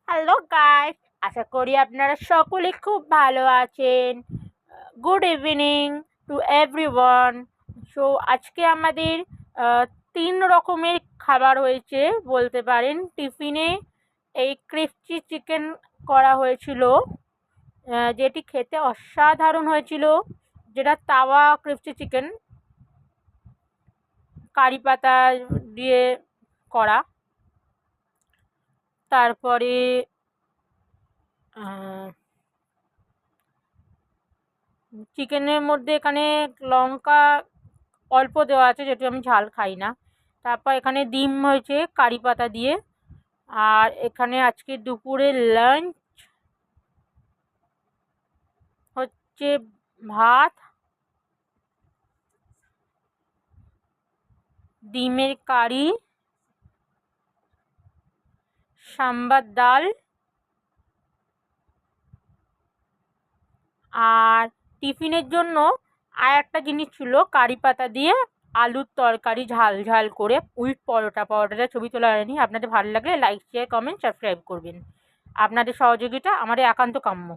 Hello guys, আশা করি আপনারা সকলে খুব ভালো আছেন। Good evening to everyone. So আজকে আমাদের 3 রকমের খাবার হয়েছে বলতে পারেন। টিফিনে এই ক্রিস্পি চিকেন করা হয়েছিল, যেটি খেতে অসাধারণ হয়েছিল, যেটা তাওয়া ক্রিস্পি চিকেন কারি পাতা দিয়ে করা। তারপরে চিকেনের মধ্যে এখানে লঙ্কা অল্প দেওয়া আছে, যেহেতু আমি ঝাল খাই না। তারপর এখানে ডিম হয়েছে কারি পাতা দিয়ে। আর এখানে আজকে দুপুরে লাঞ্চ হচ্ছে ভাত, ডিমের কারি, সাম্বার ডাল, আর টিফিনের জন্য আর একটা জিনিস ছিল কারি পাতা দিয়ে আলুর তরকারি, ঝাল ঝাল করে উইথ পরোটাটা ছবি তোলা হয়নি। আপনাদের ভালো লাগলে লাইক, শেয়ার, কমেন্ট, সাবস্ক্রাইব করবেন। আপনাদের সহযোগিতা আমাদের একান্ত কাম্য।